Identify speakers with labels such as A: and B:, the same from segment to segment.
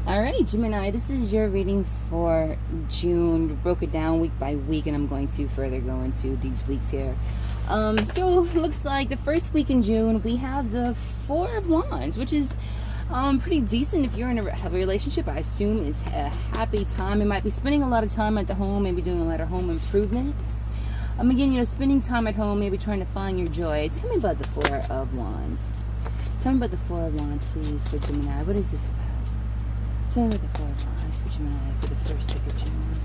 A: Alright, Gemini, this is your reading for June. We broke it down week by week, and I'm going to further go into these weeks here. So looks like the first week in June we have the Four of Wands, which is pretty decent if you're in a relationship. I assume it's a happy time. It might be spending a lot of time at the home, maybe doing a lot of home improvements. Again, spending time at home, maybe trying to find your joy. Tell me about the Four of Wands. Tell me about the Four of Wands, please, for Gemini. What is this about? Tell me about the Four of Wands for Gemini for the first week of June.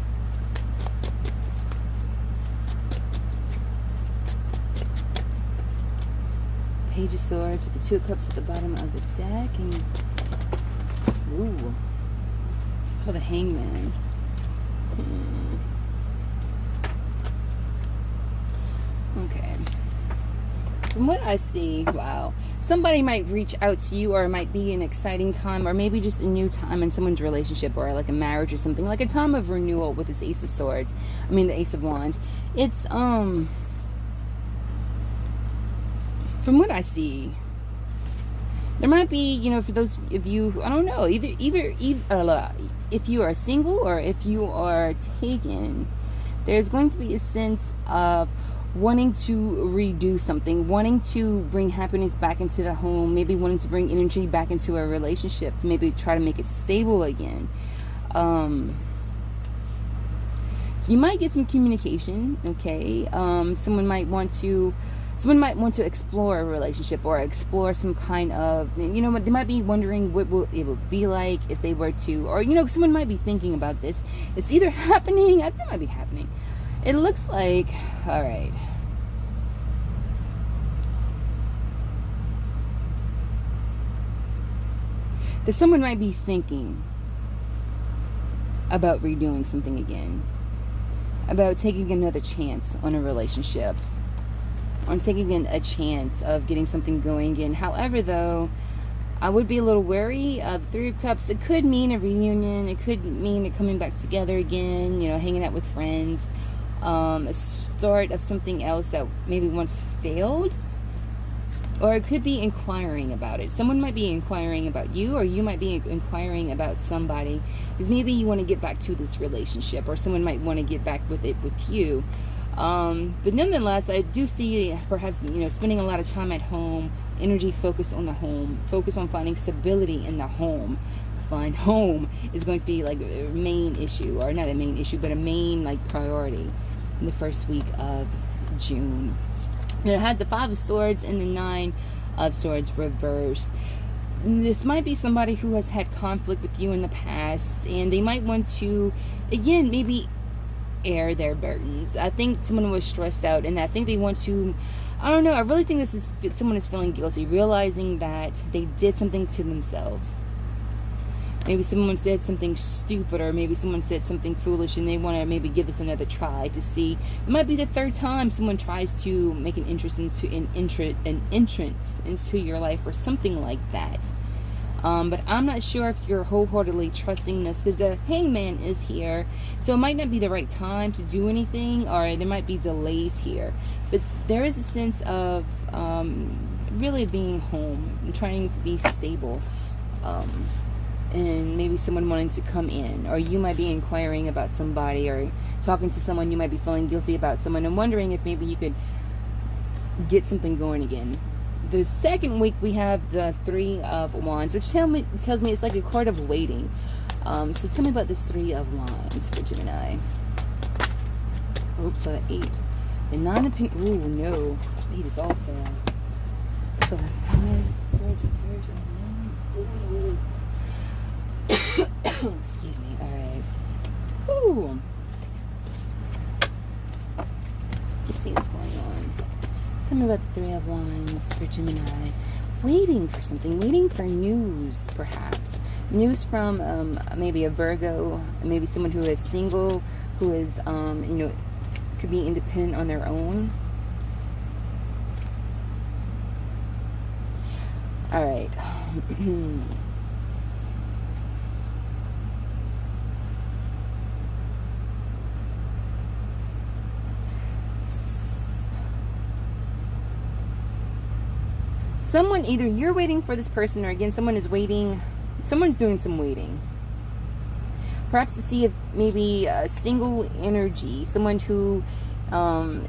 A: Page of Swords with the Two of Cups at the bottom of the deck. And ooh, so the Hangman. Okay. From what I see, wow, somebody might reach out to you, or it might be an exciting time, or maybe just a new time in someone's relationship, or like a marriage or something, like a time of renewal with this Ace of Swords. The Ace of Wands. It's from what I see, there might be, for those of you, I don't know, either if you are single or if you are taken, there's going to be a sense of wanting to redo something, wanting to bring happiness back into the home, maybe wanting to bring energy back into a relationship, to maybe try to make it stable again. So you might get some communication, okay? Someone might want to explore a relationship, or explore some kind of, they might be wondering what it would be like if they were to, or someone might be thinking about this. It's either happening, I think it might be happening. It looks like, all right, that someone might be thinking about redoing something again, about taking another chance on a relationship, on taking a chance of getting something going again. However, though, I would be a little wary of the Three of Cups. It could mean a reunion. It could mean it coming back together again, hanging out with friends. A start of something else that maybe once failed. Or it could be inquiring about it. Someone might be inquiring about you, or you might be inquiring about somebody, because maybe you want to get back to this relationship, or someone might want to get back with it with you. But nonetheless, I do see perhaps, spending a lot of time at home, energy focused on the home, focus on finding stability in the home. Find home is going to be like a main issue, or not a main issue, but a main priority in the first week of June. It had the Five of Swords and the Nine of Swords reversed. And this might be somebody who has had conflict with you in the past, and they might want to, again, maybe air their burdens. I think someone was stressed out, and I think they want to, I don't know, I really think this is someone is feeling guilty, realizing that they did something to themselves. Maybe someone said something stupid, or maybe someone said something foolish, and they want to maybe give this another try to see. It might be the third time someone tries to make an entrance into your life, or something like that. But I'm not sure if you're wholeheartedly trusting this, because the Hangman is here. So it might not be the right time to do anything, or there might be delays here. But there is a sense of really being home and trying to be stable. And maybe someone wanting to come in, or you might be inquiring about somebody, or talking to someone. You might be feeling guilty about someone and wondering if maybe you could get something going again. The second week we have the Three of Wands, which tells me it's like a card of waiting. So tell me about this Three of Wands for Gemini. Oops, so 8. The Nine of Pentacles. Ooh, no. 8 is all fail. So the Five Swords reverse and the 9. Excuse me. Alright. Ooh. Let's see what's going on. Tell me about the Three of Wands for Gemini. Waiting for something. Waiting for news, perhaps. News from maybe a Virgo. Maybe someone who is single, who is, could be independent on their own. Alright. Someone, either you're waiting for this person, or again, someone is waiting. Someone's doing some waiting. Perhaps to see if maybe a single energy, someone who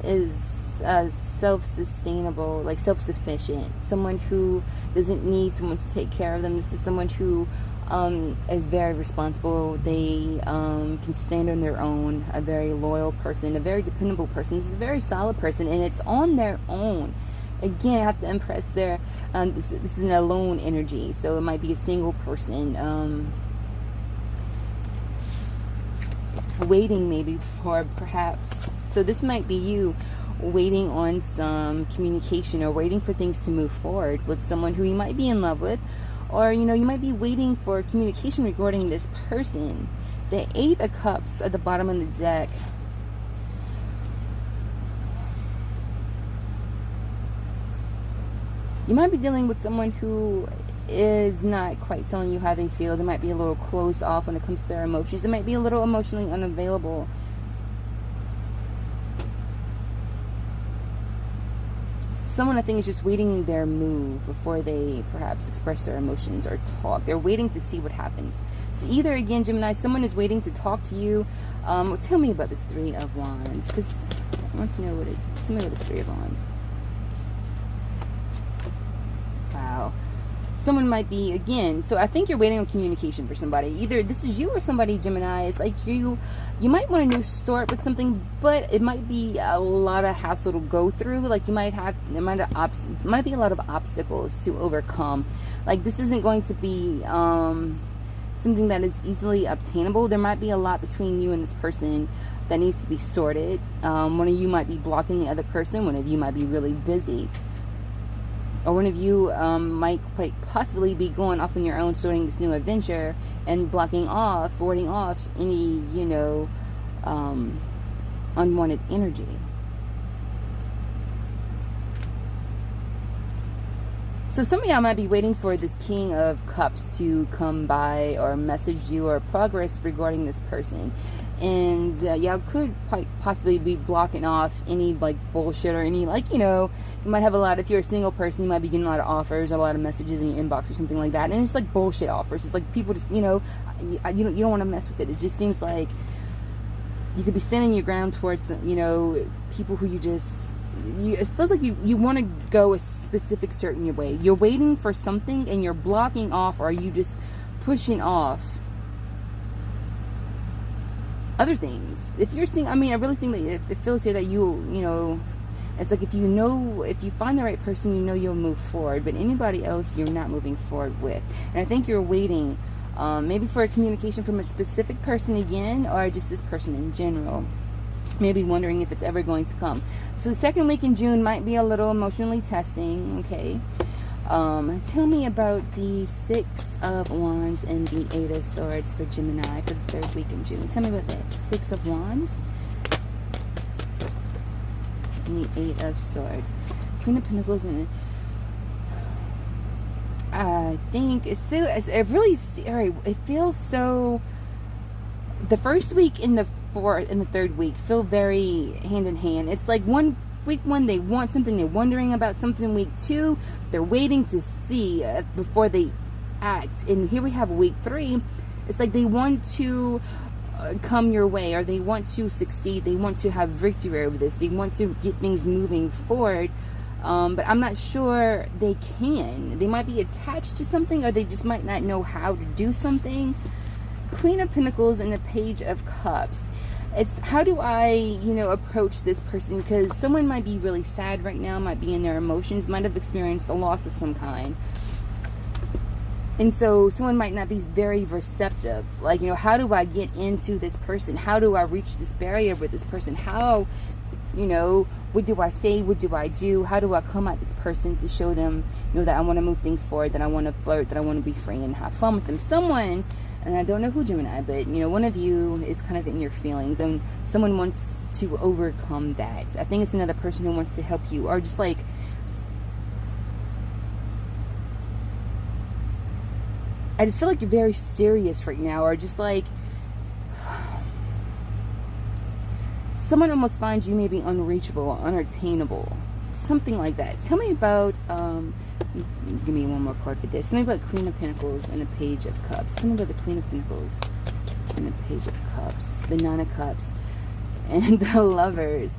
A: is self-sustainable, like self-sufficient, someone who doesn't need someone to take care of them. This is someone who is very responsible. They can stand on their own, a very loyal person, a very dependable person. This is a very solid person, and it's on their own. Again, I have to impress their this is an alone energy, so it might be a single person waiting maybe for perhaps, so this might be you waiting on some communication or waiting for things to move forward with someone who you might be in love with, or you might be waiting for communication regarding this person. The 8 of Cups at the bottom of the deck. You might be dealing with someone who is not quite telling you how they feel. They might be a little closed off when it comes to their emotions. They might be a little emotionally unavailable. Someone, I think, is just waiting their move before they perhaps express their emotions or talk. They're waiting to see what happens. So either, again, Gemini, someone is waiting to talk to you. Well, tell me about this 3 of Wands, because I want to know what is. Tell me about this 3 of Wands. Wow. Someone might be, again, so I think you're waiting on communication for somebody. Either this is you or somebody, Gemini. It's like you might want a new start with something, but it might be a lot of hassle to go through. Like you might have, there might be a lot of obstacles to overcome. Like this isn't going to be something that is easily obtainable. There might be a lot between you and this person that needs to be sorted. One of you might be blocking the other person. One of you might be really busy. Or one of you might quite possibly be going off on your own, starting this new adventure, and blocking off, warding off any, unwanted energy. So some of y'all might be waiting for this King of Cups to come by or message you or progress regarding this person. And y'all could quite possibly be blocking off any like bullshit or any you might have a lot, if you're a single person, you might be getting a lot of offers, a lot of messages in your inbox or something like that. And it's like bullshit offers. It's like people just, you don't want to mess with it. It just seems like you could be standing your ground towards, people who it feels like you want to go a specific certain way. You're waiting for something and you're blocking off, or are you just pushing off other things? If you're seeing, I really think that it feels here that it's like if you find the right person, you'll move forward, but anybody else you're not moving forward with. And I think you're waiting maybe for a communication from a specific person again, or just this person in general. Maybe wondering if it's ever going to come. So the second week in June might be a little emotionally testing, okay? Tell me about the 6 of Wands and the 8 of Swords for Gemini for the 3rd week in June. Tell me about that. 6 of Wands and the 8 of Swords. Queen of Pentacles, and I think it feels so. The first week and the 4th and the 3rd week feel very hand in hand. It's like week 1 they want something, they're wondering about something. Week 2 they're waiting to see before they act. And here we have week 3. It's like they want to come your way, or they want to succeed. They want to have victory over this. They want to get things moving forward. But I'm not sure they can. They might be attached to something, or they just might not know how to do something. Queen of Pentacles and the Page of Cups. It's how do I, approach this person? Because someone might be really sad right now, might be in their emotions, might have experienced a loss of some kind. And so someone might not be very receptive. Like, how do I get into this person? How do I reach this barrier with this person? How, what do I say? What do I do? How do I come at this person to show them, that I want to move things forward, that I want to flirt, that I want to be free and have fun with them? Someone, and I don't know who, Gemini, but, one of you is kind of in your feelings, and someone wants to overcome that. I think it's another person who wants to help you, or just like, I just feel like you're very serious right now, or just like someone almost finds you maybe unreachable or unattainable, something like that. Tell me about give me one more card for this. Tell me about Queen of Pentacles and the Page of Cups. Tell me about the Queen of Pentacles and the Page of Cups, the Nine of Cups, and the Lovers.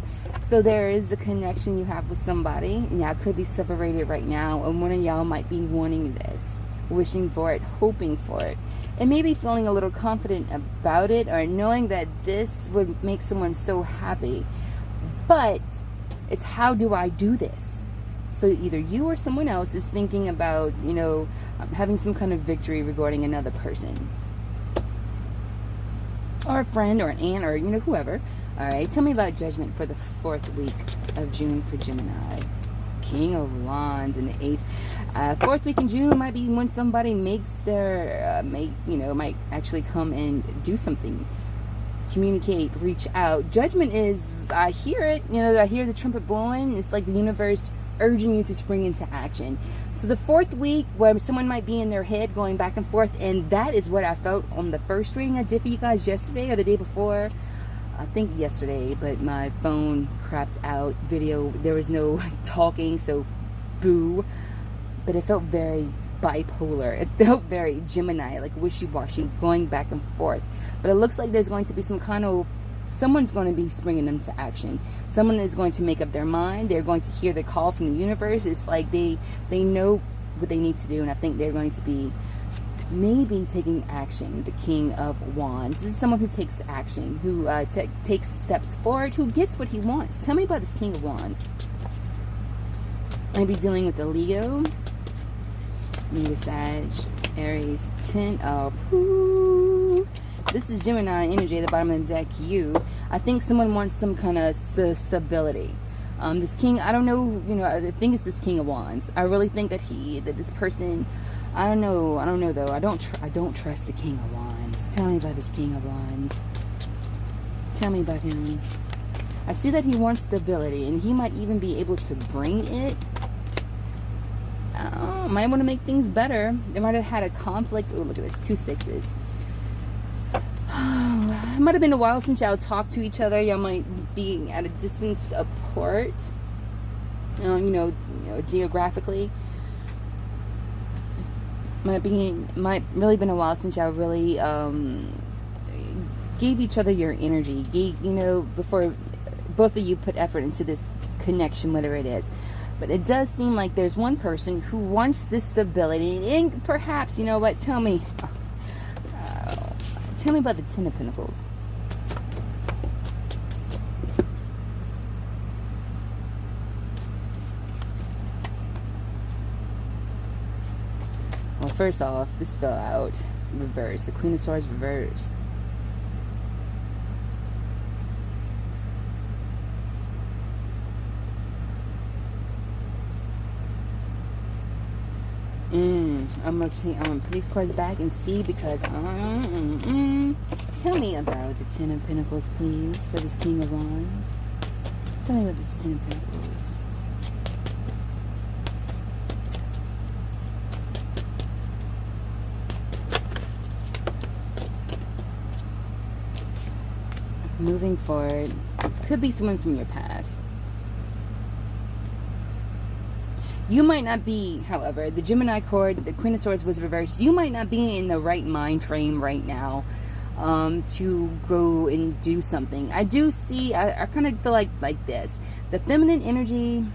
A: So there is a connection you have with somebody, and y'all could be separated right now, and one of y'all might be wanting this, wishing for it, hoping for it, and maybe feeling a little confident about it, or knowing that this would make someone so happy. But it's, how do I do this? So either you or someone else is thinking about, you know, having some kind of victory regarding another person, or a friend, or an aunt, or, you know, whoever. All right, tell me about Judgment for the 4th week of June for Gemini. King of Wands and the Ace. 4th week in June might be when somebody makes their, might actually come and do something. Communicate, reach out. Judgment is, I hear it, you know, I hear the trumpet blowing. It's like the universe urging you to spring into action. So the 4th week, where someone might be in their head going back and forth, and that is what I felt on the first reading I did for you guys yesterday or the day before. I think yesterday, but my phone crapped out video. There was no talking, so boo. But it felt very bipolar. It felt very Gemini, like wishy-washy, going back and forth. But it looks like there's going to be some kind of, someone's going to be springing them to action. Someone is going to make up their mind. They're going to hear the call from the universe. It's like they know what they need to do, and I think they're going to be maybe taking action. The King of Wands. This is someone who takes action, who takes steps forward, who gets what he wants. Tell me about this King of Wands. Maybe dealing with the Leo, maybe Sag, Aries, 10 of, this is Gemini energy at the bottom of the deck. I think someone wants some kind of stability. This king, I don't know, you know, I think it's this King of Wands. I really think that this person, I don't know though. I don't trust the King of Wands. Tell me about this King of Wands. Tell me about him. I see that he wants stability, and he might even be able to bring it. Might want to make things better. They might have had a conflict. Oh, look at this, 2 6s. It might have been a while since y'all talked to each other. Y'all might be at a distance apart, geographically. Might really been a while since y'all really gave each other your energy. Before both of you put effort into this connection, whatever it is. But it does seem like there's one person who wants this stability, and perhaps, you know what? Tell me about the 10 of Pentacles. Well, first off, this fell out reversed. The Queen of Swords reversed. I'm gonna put these cards back and see, because tell me about the 10 of Pentacles, please, for this King of Wands. Tell me about this 10 of Pentacles. Moving forward, it could be someone from your past. You might not be, however, the Gemini cord, the Queen of Swords was reversed. You might not be in the right mind frame right now to go and do something. I do see, I kind of feel like this. The feminine energy,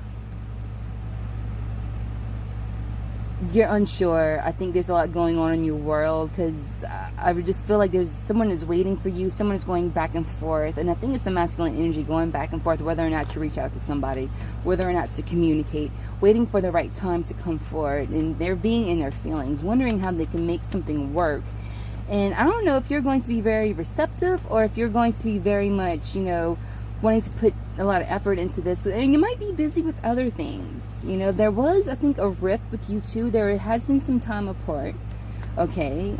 A: you're unsure. I think there's a lot going on in your world, because I would just feel like someone is waiting for you. Someone is going back and forth, and I think it's the masculine energy going back and forth, whether or not to reach out to somebody, whether or not to communicate, waiting for the right time to come forward, and they're being in their feelings, wondering how they can make something work. And I don't know if you're going to be very receptive, or if you're going to be very much, wanting to put a lot of effort into this, and you might be busy with other things. There was, I think, a rift with you two. There has been some time apart, okay,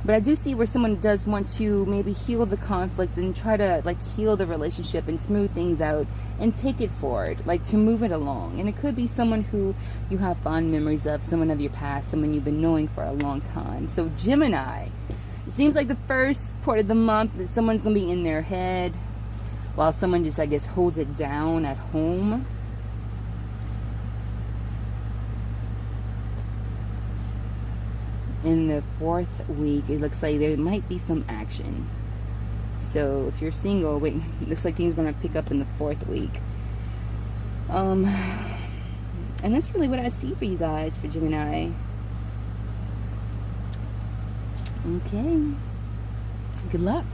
A: but I do see where someone does want to maybe heal the conflicts and try to heal the relationship and smooth things out and take it forward, to move it along. And it could be someone who you have fond memories of, someone of your past, someone you've been knowing for a long time. So Gemini, it seems like the first part of the month that someone's going to be in their head, while someone just, I guess, holds it down at home. in the 4th week, it looks like there might be some action. So if you're single, wait, looks like things are going to pick up in the 4th week. And that's really what I see for you guys, for Gemini. Okay. Good luck.